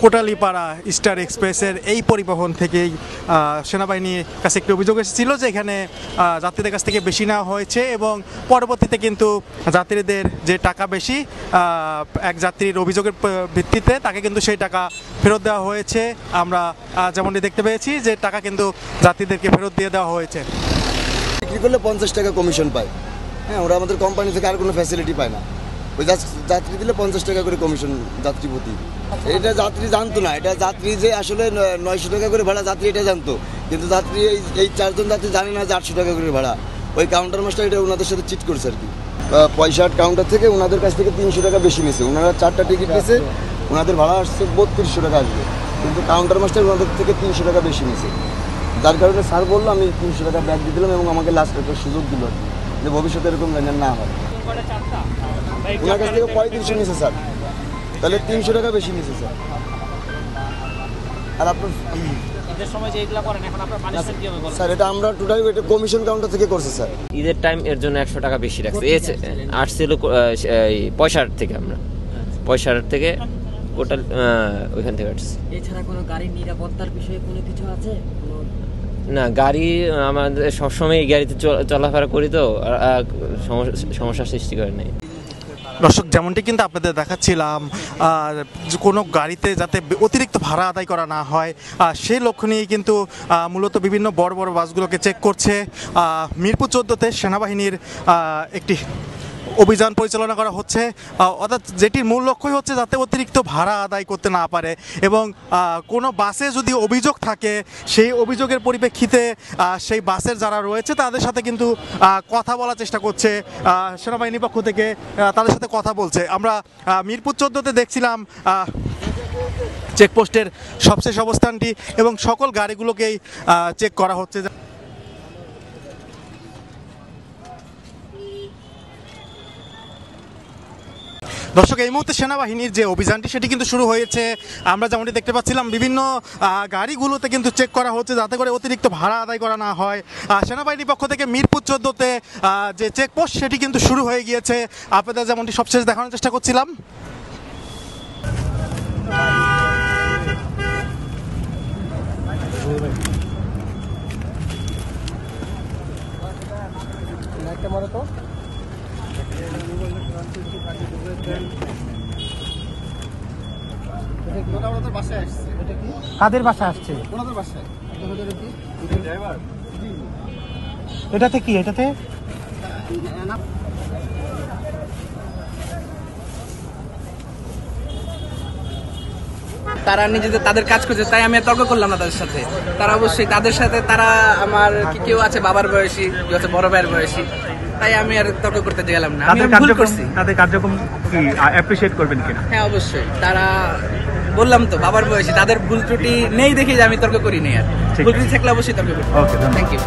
Kotalipara star এক্সপ্রেসের এই পরিবহন থেকেই সেনাবাহিনীর কাছে একটি অভিযোগ এসেছিল যে এখানে যাত্রীদের কাছ থেকে বেশি নেওয়া হয়েছে এবং পরবর্তীতে কিন্তু যাত্রীদের যে টাকা বেশি এক যাত্রীর অভিযোগের ভিত্তিতে তাকে কিন্তু সেই টাকা ফেরত দেওয়া হয়েছে। আমরা যেমনটি দেখতে পেয়েছি যে টাকা কিন্তু যাত্রীদেরকে ফেরত দিয়ে দেওয়া হয়েছে। বিক্রি করলে 50 টাকা কমিশন পায়। হ্যাঁ, ওরা আমাদের কোম্পানি থেকে আর কোনো ফ্যাসিলিটি পায় না। ওই যাত্রী দিলে 50 টাকা করে কমিশন যাত্রী প্রতি। এটা যাত্রী জানতো না, এটা যাত্রী যে আসলে 900 টাকা করে ভাড়া যাত্রী এটা জানতো, কিন্তু যাত্রী এই 4 জন যাত্রী জানে না যে 800 টাকা করে ভাড়া। ওই কাউন্টার মাস্টার এটা ওনাদের সাথে চিট করছে আর কি। পয়সার কাউন্টার থেকে ওনাদের কাছ থেকে 300 টাকা বেশি নিয়েছে। ওনারা 4টা টিকিট নিয়েছে, ওনাদের ভাড়া আসছে 3200 টাকা আসবে, কিন্তু কাউন্টার মাস্টার ওনাদের থেকে 300 টাকা বেশি নিয়েছে। যার কারণে স্যার বললো আমি 300 টাকা ব্যাক দিয়ে দিলাম এবং আমাকে লাস্ট একটা সুযোগ দিল আর কি, যে ভবিষ্যতে এরকম যেন না হয়। ওনার কাছ থেকে 3500 নিয়েছে স্যার, তাহলে 300 টাকা বেশি নিয়েছে স্যার। আর আপনার স্যার এটা আমরা টোটালি এটা কমিশন কাউন্টার থেকে করছে স্যার। ঈদের টাইম এর জন্য 100 টাকা বেশি রাখছে। আসছিল পয়সার থেকে, আমরা পয়সার থেকে টোটাল ওইখান থেকে আসছে। এছাড়া কোনো গাড়ির নিরাপত্তার বিষয়ে কোনো কিছু আছে? না, গাড়ি আমাদের সবসময় গাড়িতে চলাফেরা করি তো সমস্যার সৃষ্টি করে নাই। দর্শক, যেমনটি কিন্তু আপনাদের দেখাচ্ছিলাম, কোনো গাড়িতে যাতে অতিরিক্ত ভাড়া আদায় করা না হয় সেই লক্ষ্য নিয়েই কিন্তু মূলত বিভিন্ন বড় বড় বাসগুলোকে চেক করছে মিরপুর 14তে সেনাবাহিনীর একটি অভিযান পরিচালনা করা হচ্ছে। অর্থাৎ যেটির মূল লক্ষ্যই হচ্ছে যাতে অতিরিক্ত ভাড়া আদায় করতে না পারে এবং কোনো বাসে যদি অভিযোগ থাকে সেই অভিযোগের পরিপ্রেক্ষিতে সেই বাসের যারা রয়েছে তাদের সাথে কিন্তু কথা বলার চেষ্টা করছে সেনাবাহিনীর পক্ষ থেকে, তাদের সাথে কথা বলছে। আমরা মিরপুর 14তে দেখছিলাম চেকপোস্টের সবশেষ অবস্থানটি এবং সকল গাড়িগুলোকেই চেক করা হচ্ছে। দর্শক, এই মুহূর্তে সেনাবাহিনীর যে অভিযানটি সেটি কিন্তু শুরু হয়েছে। আমরা যেমনটি দেখতে পাচ্ছিলাম বিভিন্ন গাড়িগুলোতে কিন্তু চেক করা হচ্ছে যাতে করে অতিরিক্ত ভাড়া আদায় করা না হয়। সেনাবাহিনীর পক্ষ থেকে মিরপুর 14তে যে চেকপোস্ট সেটি কিন্তু শুরু হয়ে গিয়েছে। আপনাদের যেমনটি সবশেষ দেখানোর চেষ্টা করছিলাম। কাদের বাসা আসছে? এটাতে কি? এটাতে তারা নিজেদের তাদের কাজ করছে, তাই আমি তর্ক করলাম না তাদের সাথে। তারা অবশ্যই তাদের সাথে তারা আমার কেউ আছে বাবার বয়সী, কেউ আছে বড় ভাইয়ের বয়সী, তাই আমি আর তর্ক করতে গেলাম না। আমি ভুল করছি। তাদের কার্যক্রম কি অ্যাপ্রিশিয়েট করবেন কিনা? হ্যাঁ, অবশ্যই। তারা বললাম তো বাবার বয়সী, তাদের ভুল ত্রুটি নেই দেখে যে আমি তর্ক করি নি। আর ভুল ত্রুটি থাকলে অবশ্যই তর্ক করি। Thank you.